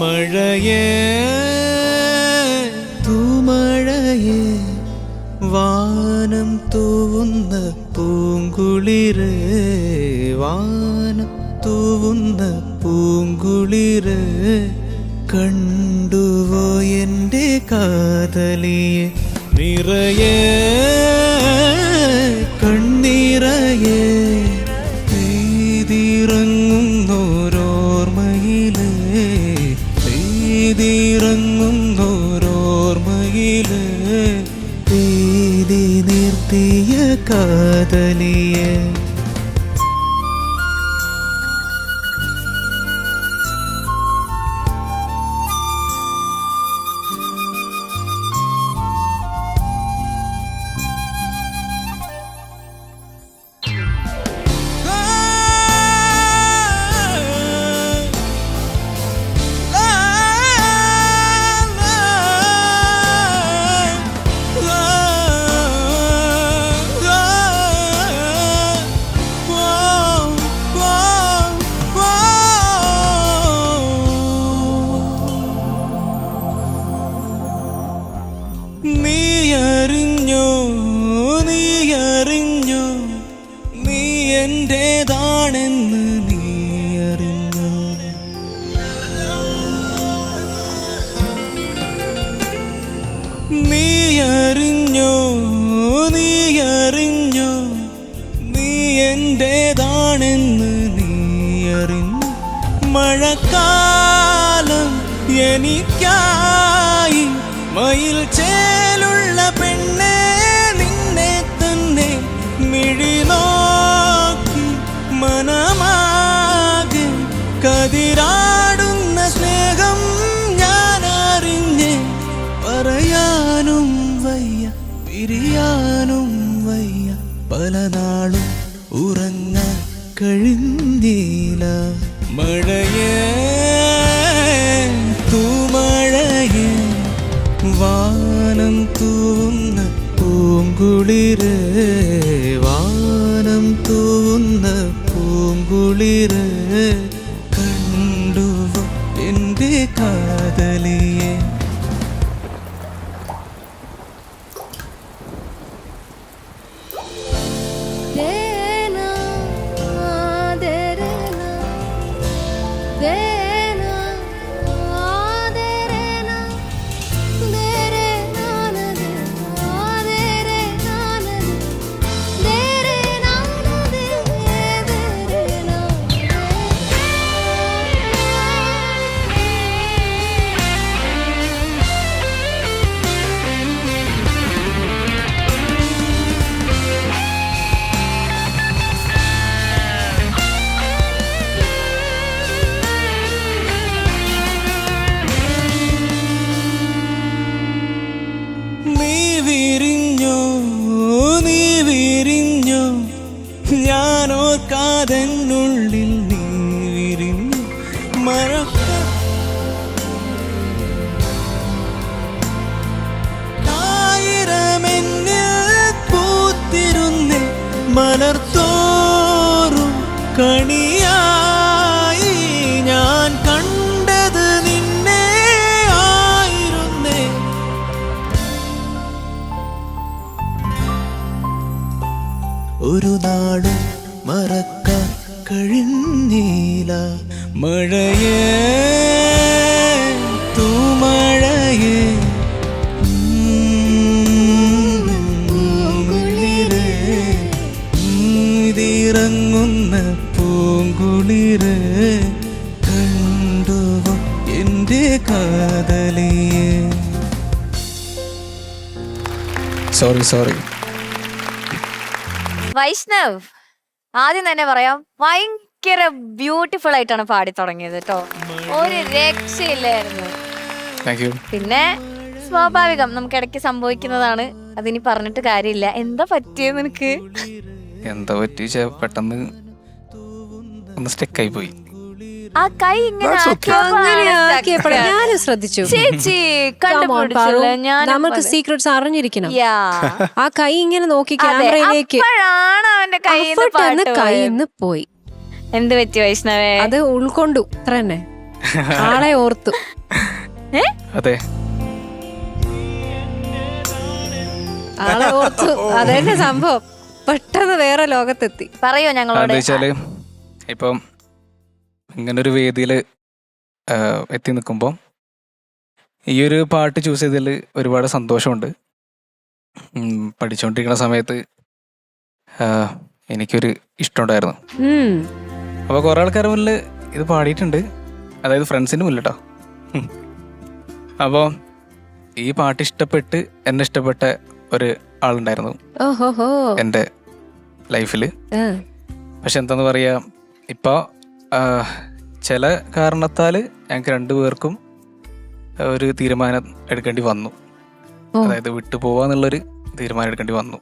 മഴയേ തൂമഴയേ വാനം തൂവുന്ന പൂങ്കുളിരേ വാനം തൂവുന്ന പൂങ്കുളിരേ കണ്ടുവോ എൻ്റെ കാതലിയെ നിറയേ കണ്ണിറയേ പെയ്തിറങ്ങുന്നോരോർമ്മയിലേ പെയ്തിറങ്ങുന്നോരോർമ്മയിലേ പെയ്തി നിർത്തിയ കാതലിയെ നീയറിഞ്ഞോ നീ എന്റേതാണെന്ന് നീയറിഞ്ഞോ നീയറിഞ്ഞോ നീ എന്റേതാണെന്ന് നീയറിഞ്ഞു മഴക്കാലം എനിക്കായി മയിൽ ചേലുള്ള പെണ്ണേ നിന്നെ തന്നെ മിഴി നോക്കി മനമാകെ കതിരാടുന്ന സ്നേഹം ഞാൻ അറിഞ്ഞേ പറയാനും വയ്യ പിരിയാനും വയ്യ പല നാളും ഉറങ്ങാൻ കഴിഞ്ഞില്ല മഴയേ തൂമഴയേ വാനം തൂവുന്ന പൂങ്കുളിരേ വാനം തൂവുന്ന പൂങ്കുളിരേ കണ്ടുവോ എൻ്റെ കാതലിയെ നീ വിരിഞ്ഞോ ഞാനോർക്കാതെന്നുള്ളിൽ നീ വിരിഞ്ഞു ആയിരമെന്നിൽ പൂത്തിരുന്നേ മലർത്തോറും കണിയായി ഞാൻ കണ്ടത് നിന്നെ ആയിരുന്നേ ഒരു നാളും മറക്കാൻ കഴിഞ്ഞില്ല മഴയേ തൂമഴയേ ഇതിറങ്ങുന്ന പൂങ്കുളിരേ കണ്ടുവോ എൻ്റെ കാതലിയെ സോറി വൈഷ്ണവ് ആദ്യം തന്നെ പറയാം ഭയങ്കര ബ്യൂട്ടിഫുൾ ആയിട്ടാണ് പാടി തുടങ്ങിയത് കേട്ടോ ഒരു രക്ഷയില്ലായിരുന്നു പിന്നെ സ്വാഭാവികം നമുക്ക് ഇടയ്ക്ക് സംഭവിക്കുന്നതാണ് അതിനി പറഞ്ഞിട്ട് കാര്യമില്ല എന്താ പറ്റിയത് നിനക്ക് എന്താ പറ്റി പെട്ടെന്ന് ഒന്ന് സ്റ്റെക്കായി പോയി ആ കൈ ഇങ്ങനെ ഞാനും ശ്രദ്ധിച്ചു ചേച്ചി നമുക്ക് സീക്രട്സ് അറിഞ്ഞിരിക്കണം ആ കൈ ഇങ്ങനെ നോക്കി ക്യാമറയിലേക്ക് അവന്റെ കൈ കൈന്ന് പോയി എന്ത് പറ്റി വൈഷ്ണവേ അത് ഉൾക്കൊണ്ടു അത്ര തന്നെ ആളെ ഓർത്തു. അതെ, ആളെ ഓർത്തു. അതന്നെ സംഭവം. പെട്ടെന്ന് വേറെ ലോകത്തെത്തി. പറയോ ഞങ്ങളോട്. എന്താ വെച്ചാല് ഇപ്പം ഇങ്ങനൊരു വേദിയിൽ എത്തി നിൽക്കുമ്പോൾ ഈ ഒരു പാട്ട് ചൂസ് ചെയ്തതിൽ ഒരുപാട് സന്തോഷമുണ്ട്. പഠിച്ചുകൊണ്ടിരിക്കുന്ന സമയത്ത് എനിക്കൊരു ഇഷ്ടമുണ്ടായിരുന്നു. അപ്പോൾ കുറേ ആൾക്കാരുടെ മുന്നിൽ ഇത് പാടിയിട്ടുണ്ട്, അതായത് ഫ്രണ്ട്സിൻ്റെ മുന്നിൽ കേട്ടോ. അപ്പോൾ ഈ പാട്ട് ഇഷ്ടപ്പെട്ട് എന്നെ ഇഷ്ടപ്പെട്ട ഒരു ആളുണ്ടായിരുന്നു എൻ്റെ ലൈഫിൽ. പക്ഷെ എന്താന്ന് പറയാ, ഇപ്പോൾ ചില കാരണത്താൽ ഞങ്ങൾക്ക് രണ്ടുപേർക്കും ഒരു തീരുമാനം എടുക്കേണ്ടി വന്നു. അതായത് വിട്ടു പോവാന്നുള്ളൊരു തീരുമാനം എടുക്കേണ്ടി വന്നു.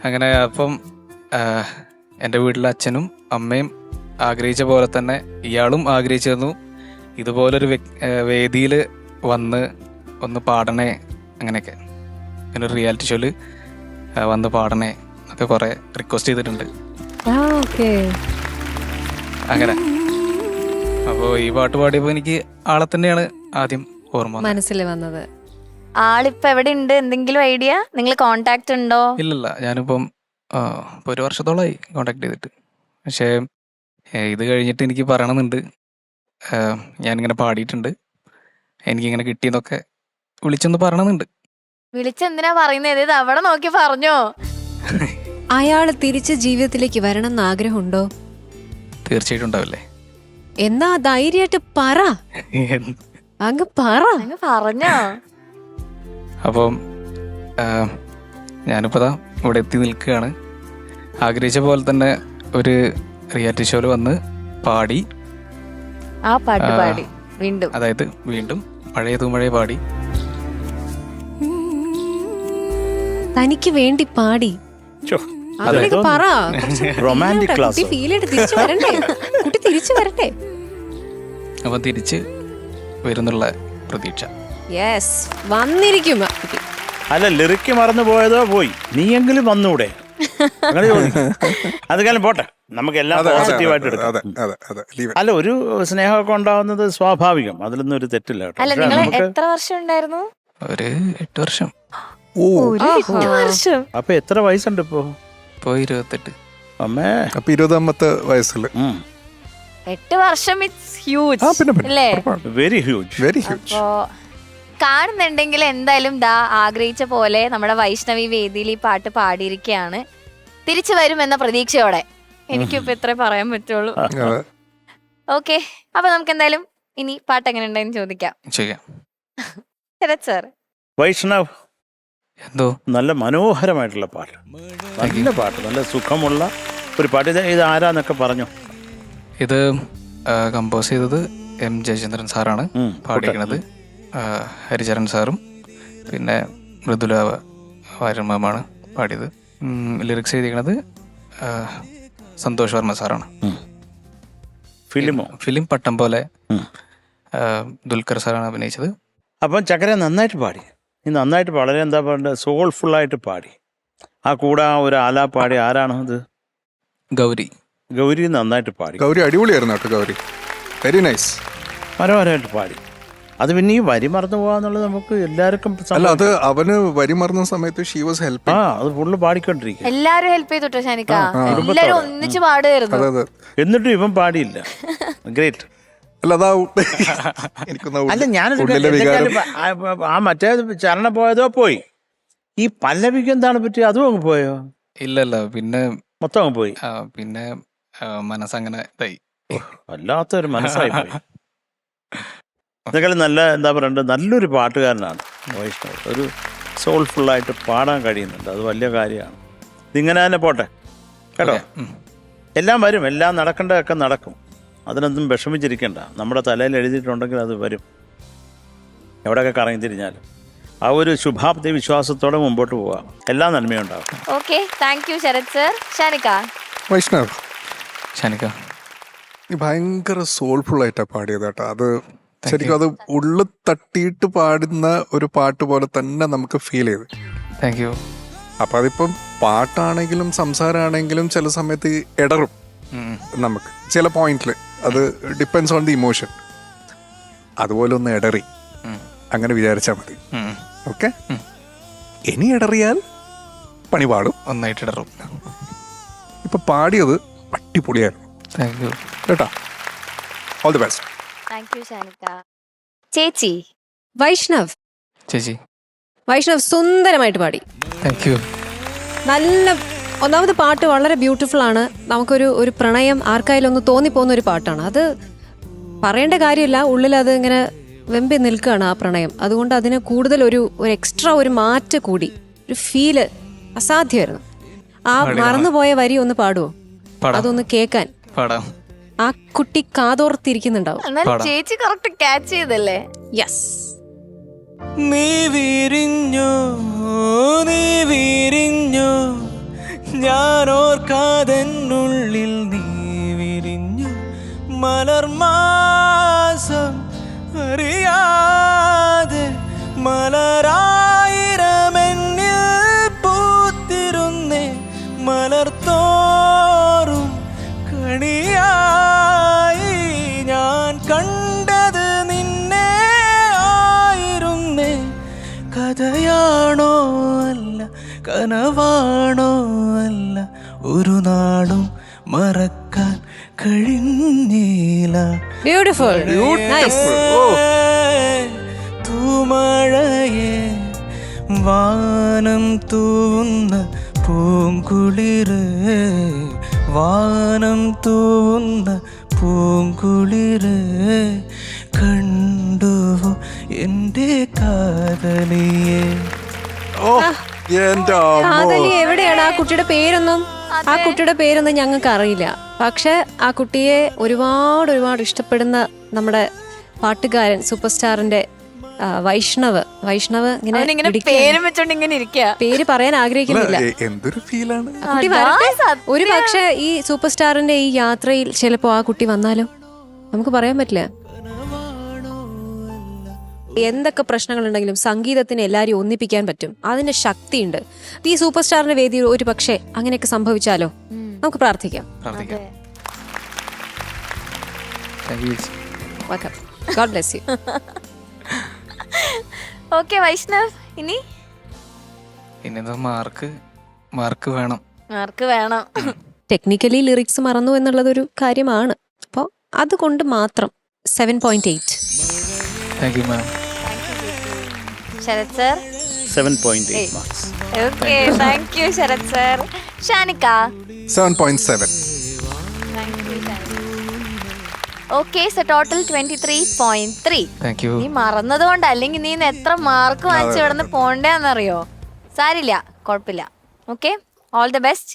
അങ്ങനെ അപ്പം എൻ്റെ വീട്ടിലെ അച്ഛനും അമ്മയും ആഗ്രഹിച്ച പോലെ തന്നെ ഇയാളും ആഗ്രഹിച്ചിരുന്നു ഇതുപോലൊരു വേദിയിൽ വന്ന് ഒന്ന് പാടണേ, അങ്ങനെയൊക്കെ ഇങ്ങനെ ഒരു റിയാലിറ്റി ഷോയിൽ വന്ന് പാടണേ ഒക്കെ കുറേ റിക്വസ്റ്റ് ചെയ്തിട്ടുണ്ട്. അങ്ങനെ അപ്പോൾ ഈ പാട്ട് പാടിയപ്പോൾ എനിക്ക് ആളെ തന്നെയാണ് ആദ്യം ഓർമ്മ മനസ്സിൽ വന്നത്. ആളിപ്പോ എവിടെ ഉണ്ട്? എന്തെങ്കിലും ഐഡിയ? നിങ്ങൾ കോണ്ടാക്ട് ഉണ്ടോ? ഇല്ലല്ല, ഞാനിപ്പം ഇപ്പോൾ 1 വർഷത്തോളമായി കോണ്ടാക്ട് ചെയ്തിട്ട്. പക്ഷേ ഇത് കഴിഞ്ഞിട്ട് എനിക്ക് പറയണമെന്നുണ്ട്. ഞാനിങ്ങനെ പാടിയിട്ടുണ്ട്, എനിക്കിങ്ങനെ കിട്ടിയെന്നൊക്കെ വിളിച്ചൊന്ന് പറയണമെന്നുണ്ട്. വിളിച്ചെന്തിനാ പറയുന്നത്? ഇത് അവിടെ നോക്കി പറഞ്ഞോ. അയാള് തിരിച്ച് ജീവിതത്തിലേക്ക് വരണം എന്ന് ആഗ്രഹമുണ്ടോ? തീർച്ചയായിട്ടും ഉണ്ടാവില്ലേ. എന്നാ ധൈര്യമായിട്ട് പറ, അങ്ങ് പറ. പറഞ്ഞോ. അപ്പം ഞാനിപ്പോൾ ഇവിടെ എത്തി നിൽക്കുകയാണ്. ആഗ്രഹിച്ച പോലെ തന്നെ ഒരു റിയാലിറ്റി ഷോയിൽ വന്ന് പാടി. ആ പാട്ട് പാടി വീണ്ടും, അതായത് വീണ്ടും പഴയ തൂമഴയെ പാടി. തനിക്ക് വേണ്ടി പാടി. അതിലേക്ക് പറ. Romantic class. കുട്ടി ഫീൽ ചെയ്ത് തിരിച്ചു വരണ്ടേ? കുട്ടി തിരിച്ചു വരട്ടെ. അപ്പം തിരിച്ച് വരുന്നുള്ള പ്രതീക്ഷ. യെസ്, വന്നിരിക്കും. അല്ല, ലിറിക്ക് മറന്നു പോയതോ പോയി, നീയെങ്കിലും വന്നൂടെ? അങ്ങനെ ചോദിക്കും. അത് കാലം പോട്ടെ, നമുക്ക് എല്ലാം പോസിറ്റീവായിട്ട് എടുക്കാം. അല്ല, ഒരു സ്നേഹമൊക്കെ ഉണ്ടാവുന്നത് സ്വാഭാവികം, അതിലൊന്നും ഒരു തെറ്റില്ല കേട്ടോ. അല്ല, നിങ്ങൾ എത്ര വർഷം ഉണ്ടായിരുന്നു? ഒരു 8 വർഷം. അപ്പൊ എത്ര വയസ്സുണ്ട് ഇപ്പോ? ഇപ്പോൾ 28. അമ്മേ, അപ്പൊ 20ാമത്തെ വയസ്സിൽ 8 വർഷം. ഇറ്റ്സ് ഹ്യൂജ് അല്ലേ? Very huge, very huge. അപ്പോ കാണുന്നുണ്ടെങ്കിൽ എന്തായാലും ആഗ്രഹിച്ച പോലെ നമ്മുടെ വൈഷ്ണവി വേദിയിൽ ഈ പാട്ട് പാടിയിരിക്കുകയാണ്. തിരിച്ചു വരുമെന്ന പ്രതീക്ഷയോടെ. എനിക്കിപ്പോ ഇത്രേ പറയാൻ പറ്റുള്ളൂ. ഓക്കെ, അപ്പൊ നമുക്ക് എന്തായാലും ഇനി പാട്ട് എങ്ങനെ ഉണ്ടെന്ന് ചോദിക്കാം. ശരത് സർ. വൈഷ്ണവ്, എന്തോ നല്ല മനോഹരമായിട്ടുള്ള പാട്ട്, നല്ല പാട്ട്, നല്ല സുഖമുള്ള ഒരു പാട്ട്. ഇത് ആരാന്നൊക്കെ പറഞ്ഞു? ഇത് കമ്പോസ് ചെയ്തത് M ജയചന്ദ്രൻ സാറാണ്. പാടിയിരിക്കുന്നത് ഹരിചരൺ സാറും പിന്നെ മൃദുല വാര്യമാണ് പാടിയത്. ലിറിക്സ് എഴുതിയിരിക്കുന്നത് സന്തോഷ് വർമ്മ സാറാണ്. ഫിലിം പട്ടം പോലെ ദുൽഖർ സാറാണ് അഭിനയിച്ചത്. അപ്പം ചക്കര നന്നായിട്ട് പാടി. നീ നന്നായിട്ട് വളരെ എന്താ പറയുക, സോൾഫുള്ളായിട്ട് പാടി. ആ കൂടെ ഒരു ആലാ പാടി. ആരാണ് അത്? ഗൗരി. ഗൗരി നന്നായിട്ട് പാടി. ഗൗരി അടിപൊളിയായിരുന്നു കേട്ടോ. ഗൗരി വെരി നൈസ്, മനോഹരമായിട്ട് പാടി. അത് പിന്നെ ഈ വരി മറന്നു പോകാന്നുള്ളത് നമുക്ക് എല്ലാവർക്കും. അല്ല, അത് അവന് വരി മറന്ന സമയത്ത് ഷീ വാസ് ഹെൽപ്പിംഗ്. അത് ഫുള്ള് പാടിക്കൊണ്ടിരിക്കും. എല്ലാരും ഹെൽപ്പ് ചെയ്തിട്ടോ ഷാനിക്ക? എല്ലാരും ഒന്നിച്ച് പാടുകയായിരുന്നു. എന്നിട്ടും ഇവൻ പാടിയില്ല. ഗ്രേറ്റ്. അല്ല, അതാ അല്ല, ആ മറ്റേ ചരണം പോയതോ പോയി. ഈ പല്ലവിക്ക് എന്താണ് പറ്റിയത്? അതും അങ്ങ് പോയോ? ഇല്ലല്ല, പിന്നെ മൊത്തം അങ്ങ് പോയി. പിന്നെ മനസ്സങ്ങനെ ഇതായി, വല്ലാത്തൊരു മനസ്സായി പോയി. അതൊക്കെ നല്ല എന്താ പറയണ്ടത്, നല്ലൊരു പാട്ടുകാരനാണ് വൈഷ്ണവ്. ഒരു സോൾഫുള്ളായിട്ട് പാടാൻ കഴിയുന്നുണ്ട്, അത് വലിയ കാര്യമാണ്. ഇതിങ്ങനെ തന്നെ പോട്ടെ കേട്ടോ. എല്ലാം വരും, എല്ലാം നടക്കേണ്ടതൊക്കെ നടക്കും. അതിനൊന്നും വിഷമിച്ചിരിക്കണ്ട. നമ്മുടെ തലയിൽ എഴുതിയിട്ടുണ്ടെങ്കിൽ അത് വരും, എവിടെയൊക്കെ കറങ്ങി തിരിഞ്ഞാലും. ആ ഒരു ശുഭാപ്തി വിശ്വാസത്തോടെ മുമ്പോട്ട് പോവാം, എല്ലാം നന്മയുണ്ടാവും. Okay, thank you Sharath sir. Shanika. Vaishnav, Shanika നീ ഭയങ്കര സോൾഫുൾ ആയിട്ടാണ് പാടിയത് കേട്ടോ. അത് ശരിക്കും അത് ഉള്ളു തട്ടിയിട്ട് പാടുന്ന ഒരു പാട്ട് പോലെ തന്നെ നമുക്ക് ഫീൽ ചെയ്ത്. Thank you. അപ്പൊ അതിപ്പം പാട്ടാണെങ്കിലും സംസാരമാണെങ്കിലും ചില സമയത്ത് ഇടറും നമുക്ക് ചില പോയിന്റിൽ. അത് ഡിപ്പെൻസ് ഓൺ ദി ഇമോഷൻ. അതുപോലെ ഒന്ന് ഇടറി, അങ്ങനെ വിചാരിച്ചാൽ മതി. ഓക്കെ, ഇനി ഇടറിയാൽ പണി പാടും, ഒന്നായിട്ട് ഇടറും. ഇപ്പൊ പാടിയത് അടിപൊളിയായിരുന്നു താങ്ക് യു. കേട്ടോ. All the best. Thank you Shanika. ചേച്ചി വൈഷ്ണവ് ചേച്ചി സുന്ദരമായിട്ട് പാടി. Thank you. നല്ല ഒന്നാമത് പാട്ട് വളരെ ബ്യൂട്ടിഫുൾ ആണ്. നമുക്കൊരു പ്രണയം ആർക്കായാലും ഒന്ന് തോന്നിപ്പോകുന്ന ഒരു പാട്ടാണ്. അത് പറയേണ്ട കാര്യമില്ല, ഉള്ളിൽ അത് ഇങ്ങനെ വെമ്പി നിൽക്കുകയാണ് ആ പ്രണയം. അതുകൊണ്ട് അതിന് കൂടുതൽ ഒരു എക്സ്ട്രാ ഒരു മാറ്റ് കൂടി, ഒരു ഫീല് അസാധ്യമായിരുന്നു. ആ മറന്നുപോയ വരി ഒന്ന് പാടുവോ? അതൊന്ന് കേൾക്കാൻ പാടാം. ആ കുട്ടി കാതോർത്തിരിക്കുന്നുണ്ടാവും. എന്നാൽ ചേച്ചി കറക്റ്റ് ക്യാച്ച് ചെയ്തല്ലേ? യെസ്. നീ വിരിഞ്ഞോ, നീ വിരിഞ്ഞോ, ഞാനോർക്കാതെന്നുള്ളിൽ നീ വിരിഞ്ഞു. മലർമാസം അറിയാതെ മലരായിരമെന്നിൽ പൂത്തിരുന്നേ. മലർത്തോറും കണിയായി ഞാൻ കണ്ടത് നിന്നെ ആയിരുന്നേ. കഥയാണോ അല്ല, കനവാണോ അല്ല, ഒരു നാളും മറക്കാൻ കഴിഞ്ഞില്ല. Beautiful, nice. തൂമഴയെ വാനം തൂവുന്ന പൂങ്കുളിര്, വാനം തൂവുന്ന പൂങ്കുളിര് കണ്ടുവോ എൻ്റെ കാതലിയെ. ഓ എന്റെ കാതലി എവിടെയാണ്? ആ കുട്ടിയുടെ പേരൊന്നും ഞങ്ങൾക്ക് അറിയില്ല. പക്ഷെ ആ കുട്ടിയെ ഒരുപാട് ഇഷ്ടപ്പെടുന്ന നമ്മുടെ പാട്ടുകാരൻ, സൂപ്പർ സ്റ്റാറിന്റെ വൈഷ്ണവ് ഇങ്ങനെ പേരും വെച്ചോണ്ട് ഇങ്ങനെ ഇരിക്കുക. പേര് പറയാൻ ആഗ്രഹിക്കുന്നില്ല. എന്തൊരു ഫീലാണ്. ആ കുട്ടി വരട്ടെ. ഒരു പക്ഷെ ഈ സൂപ്പർ സ്റ്റാറിന്റെ ഈ യാത്രയിൽ ചിലപ്പോ ആ കുട്ടി വന്നാലോ, നമുക്ക് പറയാൻ പറ്റില്ല. എന്തൊക്കെ പ്രശ്നങ്ങളുണ്ടെങ്കിലും സംഗീതത്തിന് എല്ലാവരെയും ഒന്നിപ്പിക്കാൻ പറ്റും, അതിന്റെ ശക്തിയുണ്ട്. ഈ സൂപ്പർ സ്റ്റാറിന്റെ വേദിയിൽ ഒരു പക്ഷേ അങ്ങനെയൊക്കെ സംഭവിച്ചാലോ, നമുക്ക് പ്രാർത്ഥിക്കാം. God bless you. Okay Vaishnav, ഇനി മാർക്ക് വേണം. ടെക്നിക്കലി ലിറിക്സ് മറന്നു എന്നുള്ളതൊരു കാര്യമാണ്. അപ്പോൾ അതുകൊണ്ട് മാത്രം 7.8. Thank you ma'am. Sharath sir 7.8 marks. Okay, thank you Sharath sir. Shanika 7.7. Okay, so total 23.3. Thank you. നീ മറന്നത് കൊണ്ട്, അല്ലെങ്കിൽ നീ ഇന്ന് എത്ര മാർക്ക് വാങ്ങിച്ചു കിടന്ന് പോണ്ടേന്നറിയോ? സാരില്ല, കുഴപ്പമില്ല. Okay, all the best.